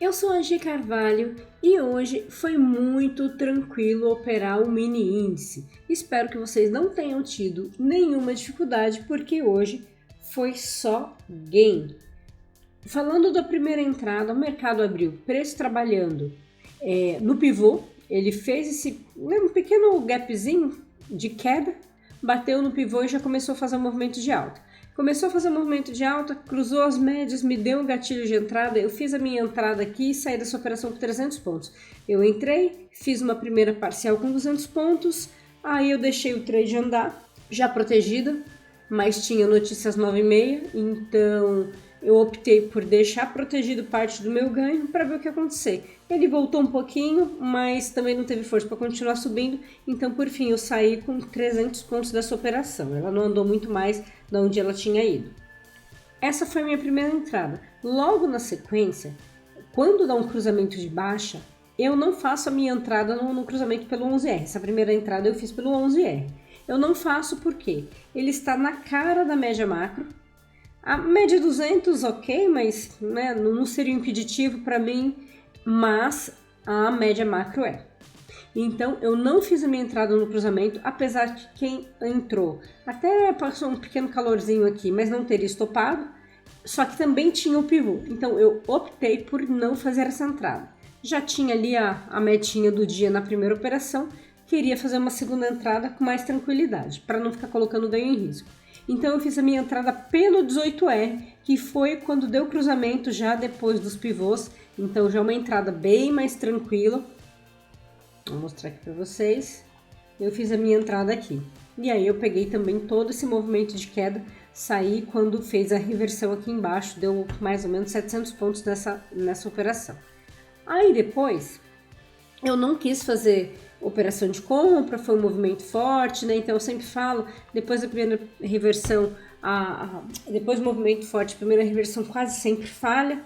Eu sou a Angie Carvalho e hoje foi muito tranquilo operar o mini índice. Espero que vocês não tenham tido nenhuma dificuldade porque hoje foi só gain. Falando da primeira entrada, o mercado abriu preço trabalhando no pivô. Ele fez um pequeno gapzinho de queda, bateu no pivô e já começou a fazer um movimento de alta. Começou a fazer um movimento de alta, cruzou as médias, me deu um gatilho de entrada. Eu fiz a minha entrada aqui e saí dessa operação com 300 pontos. Eu entrei, fiz uma primeira parcial com 200 pontos, aí eu deixei o trade andar, já protegida, mas tinha notícia às 9h30, então eu optei por deixar protegido parte do meu ganho para ver o que ia acontecer. Ele voltou um pouquinho, mas também não teve força para continuar subindo, então por fim eu saí com 300 pontos dessa operação. Ela não andou muito mais de onde ela tinha ido. Essa foi a minha primeira entrada. Logo na sequência, quando dá um cruzamento de baixa, eu não faço a minha entrada no cruzamento pelo 11R. Essa primeira entrada eu fiz pelo 11R. Eu não faço porque ele está na cara da média macro. A média 200, ok, mas né, não seria impeditivo para mim, mas a média macro é. Então, eu não fiz a minha entrada no cruzamento, apesar de quem entrou até passou um pequeno calorzinho aqui, mas não teria estopado, só que também tinha o pivô. Então, eu optei por não fazer essa entrada. Já tinha ali a metinha do dia na primeira operação, queria fazer uma segunda entrada com mais tranquilidade, para não ficar colocando o ganho em risco. Então eu fiz a minha entrada pelo 18R, que foi quando deu cruzamento já depois dos pivôs. Então já é uma entrada bem mais tranquila. Vou mostrar aqui para vocês. Eu fiz a minha entrada aqui. E aí eu peguei também todo esse movimento de queda, saí quando fez a reversão aqui embaixo, deu mais ou menos 700 pontos nessa operação. Aí depois eu não quis fazer operação de compra, foi um movimento forte, né? Então eu sempre falo, depois da primeira reversão, depois do movimento forte, a primeira reversão quase sempre falha.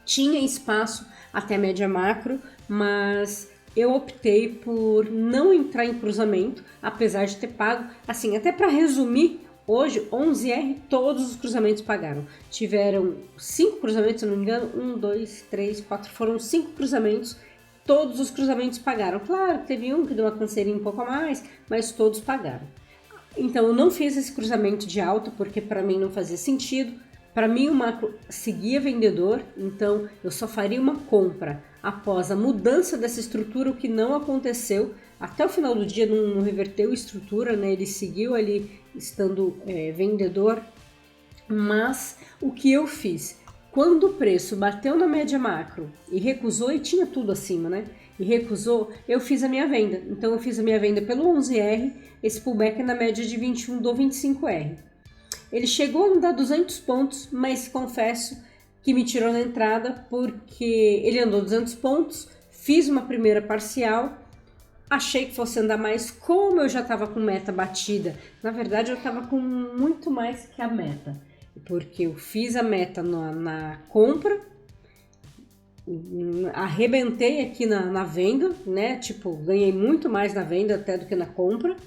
Tinha espaço até a média macro, mas eu optei por não entrar em cruzamento, apesar de ter pago, assim, até para resumir, hoje 11R todos os cruzamentos pagaram. Tiveram 5 cruzamentos, se não me engano, 1, 2, 3, 4, foram 5 cruzamentos. Todos os cruzamentos pagaram. Claro, teve um que deu uma canseirinha um pouco a mais, mas todos pagaram. Então, eu não fiz esse cruzamento de alta, porque para mim não fazia sentido. Para mim, o macro seguia vendedor, então eu só faria uma compra após a mudança dessa estrutura, o que não aconteceu. Até o final do dia não reverteu a estrutura, né? Ele seguiu ali estando vendedor. Mas o que eu fiz? Quando o preço bateu na média macro e recusou, e tinha tudo acima, né? E recusou, eu fiz a minha venda. Então eu fiz a minha venda pelo 11R, esse pullback é na média de 21 do 25R. Ele chegou a me dar 200 pontos, mas confesso que me tirou na entrada porque ele andou 200 pontos, fiz uma primeira parcial, achei que fosse andar mais, como eu já estava com meta batida. Na verdade eu estava com muito mais que a meta. Porque eu fiz a meta na compra, arrebentei aqui na venda, né? Tipo, ganhei muito mais na venda até do que na compra.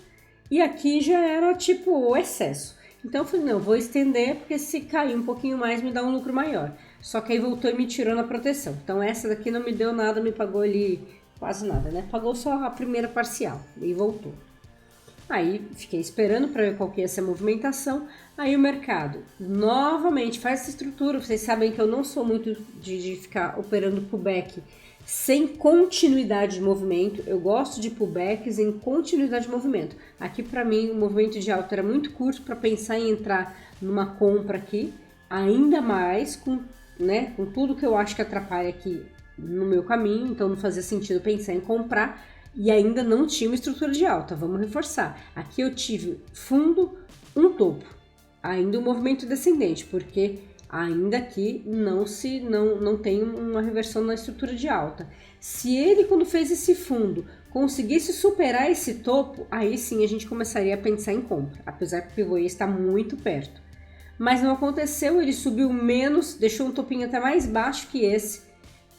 E aqui já era tipo o excesso. Então eu falei, não, vou estender porque se cair um pouquinho mais me dá um lucro maior. Só que aí voltou e me tirou na proteção. Então essa daqui não me deu nada, me pagou ali quase nada, né? Pagou só a primeira parcial e voltou. Aí fiquei esperando para ver qual que ia ser a movimentação. Aí o mercado novamente faz essa estrutura. Vocês sabem que eu não sou muito de ficar operando pullback sem continuidade de movimento. Eu gosto de pullbacks em continuidade de movimento. Aqui para mim o movimento de alta era muito curto para pensar em entrar numa compra aqui. Ainda mais com tudo que eu acho que atrapalha aqui no meu caminho. Então não fazia sentido pensar em comprar. E ainda não tinha uma estrutura de alta, vamos reforçar. Aqui eu tive fundo, um topo, ainda um movimento descendente, porque ainda aqui não tem uma reversão na estrutura de alta. Se ele, quando fez esse fundo, conseguisse superar esse topo, aí sim a gente começaria a pensar em compra, apesar que o pivô está muito perto. Mas não aconteceu, ele subiu menos, deixou um topinho até mais baixo que esse.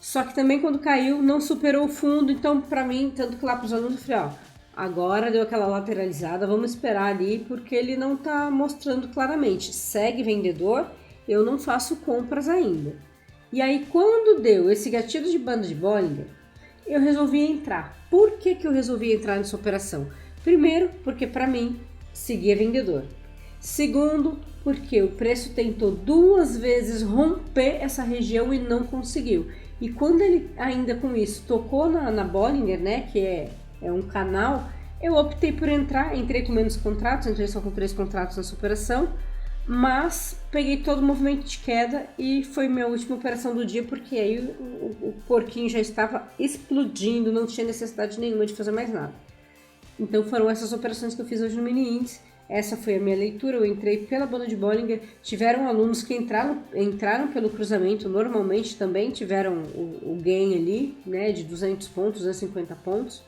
Só que também quando caiu não superou o fundo, então para mim, tanto que lá para os alunos eu falei, ó, agora deu aquela lateralizada, vamos esperar ali porque ele não tá mostrando claramente. Segue vendedor, eu não faço compras ainda. E aí, quando deu esse gatilho de banda de Bollinger, eu resolvi entrar. Por que eu resolvi entrar nessa operação? Primeiro, porque para mim, seguia vendedor. Segundo, porque o preço tentou 2 vezes romper essa região e não conseguiu. E quando ele ainda com isso tocou na Bollinger, né, que é um canal, eu optei por entrar, entrei com menos contratos, entrei só com 3 contratos nessa operação, mas peguei todo o movimento de queda e foi minha última operação do dia, porque aí o porquinho já estava explodindo, não tinha necessidade nenhuma de fazer mais nada. Então foram essas operações que eu fiz hoje no mini índice. Essa foi a minha leitura, eu entrei pela banda de Bollinger, tiveram alunos que entraram pelo cruzamento, normalmente também tiveram o gain ali, né, de 200 pontos, 250 pontos,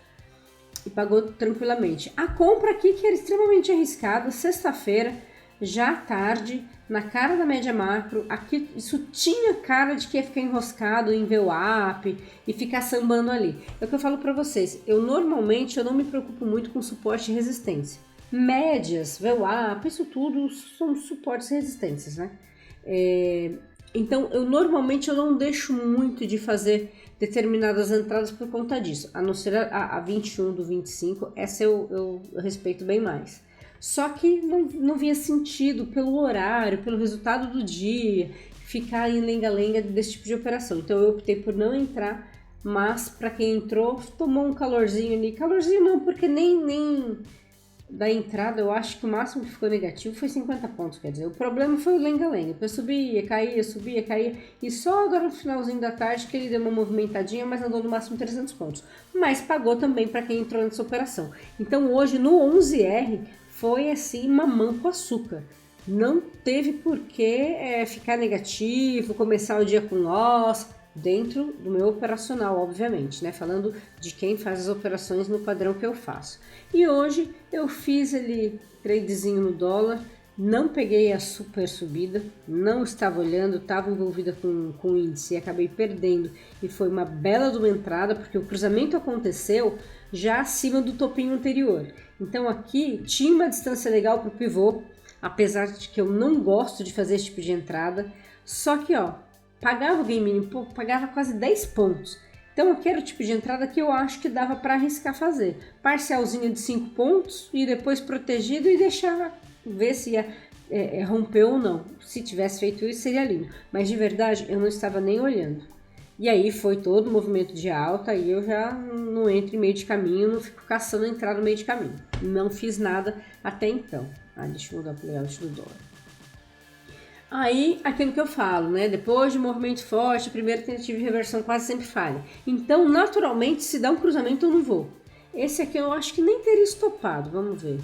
e pagou tranquilamente. A compra aqui, que era extremamente arriscada, sexta-feira, já à tarde, na cara da média macro, aqui isso tinha cara de que ia ficar enroscado em VWAP e ficar sambando ali. É o que eu falo para vocês, normalmente eu não me preocupo muito com suporte e resistência. Médias, VWAP, isso tudo são suportes e resistências, né? Então, normalmente eu não deixo muito de fazer determinadas entradas por conta disso, a não ser a 21 do 25, essa eu respeito bem mais. Só que não via sentido pelo horário, pelo resultado do dia, ficar em lenga-lenga desse tipo de operação. Então eu optei por não entrar, mas para quem entrou, tomou um calorzinho ali. Calorzinho não, porque nem da entrada eu acho que o máximo que ficou negativo foi 50 pontos, quer dizer, o problema foi o lenga-lenga. Depois subia, caía, e só agora no finalzinho da tarde que ele deu uma movimentadinha, mas andou no máximo 300 pontos. Mas pagou também para quem entrou nessa operação. Então hoje no 11R, foi assim, mamão com açúcar. Não teve por que ficar negativo, começar o dia com loss, dentro do meu operacional, obviamente, né? Falando de quem faz as operações no padrão que eu faço. E hoje eu fiz ali tradezinho no dólar, não peguei a super subida, não estava olhando, estava envolvida com o índice e acabei perdendo. E foi uma bela de uma entrada, porque o cruzamento aconteceu já acima do topinho anterior. Então aqui tinha uma distância legal para o pivô, apesar de que eu não gosto de fazer esse tipo de entrada. Só que pagava o gain mínimo, pagava quase 10 pontos. Então aqui era o tipo de entrada que eu acho que dava para arriscar fazer. Parcialzinho de 5 pontos e depois protegido e deixar ver se ia romper ou não. Se tivesse feito isso seria lindo, mas de verdade eu não estava nem olhando. E aí foi todo o movimento de alta e eu já não entro em meio de caminho, não fico caçando entrar no meio de caminho. Não fiz nada até então. Deixa eu mudar o layout do dólar. Aí, aquilo que eu falo, né? Depois de movimento forte, a primeira tentativa de reversão quase sempre falha. Então, naturalmente, se dá um cruzamento, eu não vou. Esse aqui eu acho que nem teria estopado, vamos ver.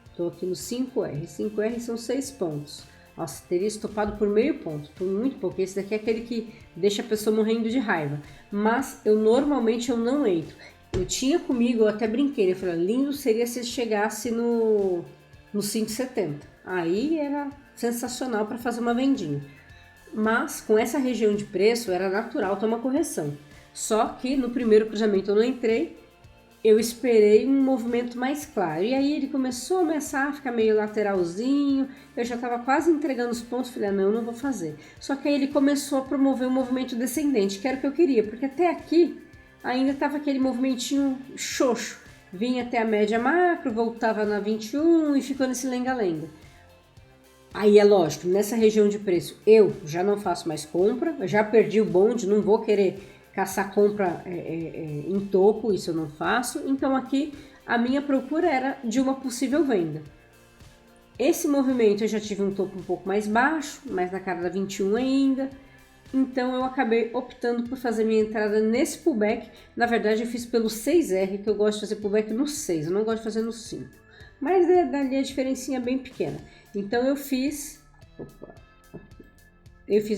Estou aqui no 5R. 5R são 6 pontos. Nossa, teria estopado por meio ponto, por muito pouco. Esse daqui é aquele que deixa a pessoa morrendo de raiva. Mas normalmente eu não entro. Eu tinha comigo, eu até brinquei, eu falei, lindo seria se chegasse no 5,70. Aí era sensacional para fazer uma vendinha. Mas com essa região de preço era natural ter uma correção. Só que no primeiro cruzamento eu não entrei, eu esperei um movimento mais claro. E aí ele começou a ameaçar a ficar meio lateralzinho, eu já estava quase entregando os pontos, falei, não vou fazer. Só que aí ele começou a promover um movimento descendente, que era o que eu queria, porque até aqui ainda estava aquele movimentinho xoxo. Vinha até a média macro, voltava na 21 e ficou nesse lenga-lenga. Aí é lógico, nessa região de preço eu já não faço mais compra, já perdi o bonde, não vou querer caçar compra em topo, isso eu não faço. Então aqui a minha procura era de uma possível venda. Esse movimento eu já tive um topo um pouco mais baixo, mais na cara da 21 ainda. Então eu acabei optando por fazer minha entrada nesse pullback. Na verdade eu fiz pelo 6R, que eu gosto de fazer pullback no 6, eu não gosto de fazer no 5. Mas dali a diferencinha é bem pequena. Então eu fiz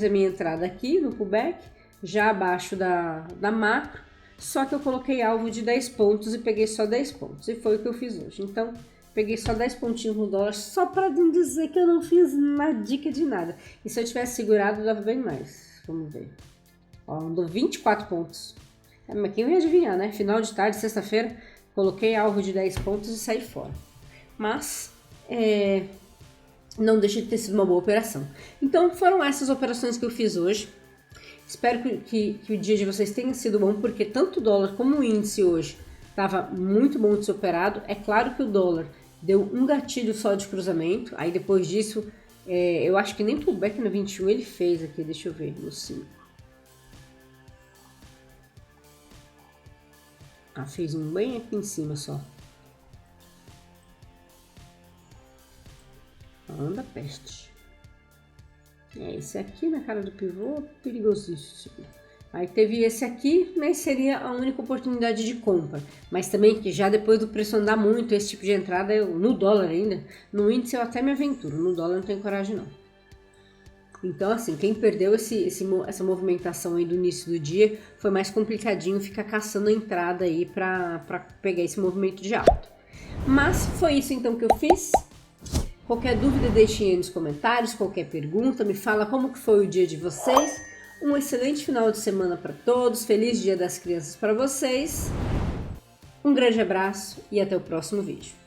a minha entrada aqui no pullback, já abaixo da macro, só que eu coloquei alvo de 10 pontos e peguei só 10 pontos. E foi o que eu fiz hoje. Então peguei só 10 pontinhos no dólar, só para não dizer que eu não fiz uma dica de nada. E se eu tivesse segurado, dava bem mais. Vamos ver. Andou 24 pontos. Mas quem ia adivinhar, né? Final de tarde, sexta-feira, coloquei alvo de 10 pontos e saí fora. Mas não deixa de ter sido uma boa operação. Então foram essas operações que eu fiz hoje. Espero que o dia de vocês tenha sido bom, porque tanto o dólar como o índice hoje estava muito bom de ser operado. É claro que o dólar deu um gatilho só de cruzamento, aí depois disso, eu acho que nem pullback no 21 ele fez aqui, deixa eu ver, no 5. Fez um bem aqui em cima só. Anda peste. Esse aqui na cara do pivô, perigosíssimo. Aí teve esse aqui, mas seria a única oportunidade de compra. Mas também que já depois do preço andar muito, esse tipo de entrada, no dólar ainda, no índice eu até me aventuro, no dólar eu não tenho coragem não. Então assim, quem perdeu essa movimentação aí do início do dia, foi mais complicadinho ficar caçando a entrada aí pra pegar esse movimento de alta. Mas foi isso então que eu fiz. Qualquer dúvida deixem aí nos comentários, qualquer pergunta, me fala como que foi o dia de vocês. Um excelente final de semana para todos, feliz Dia das Crianças para vocês. Um grande abraço e até o próximo vídeo.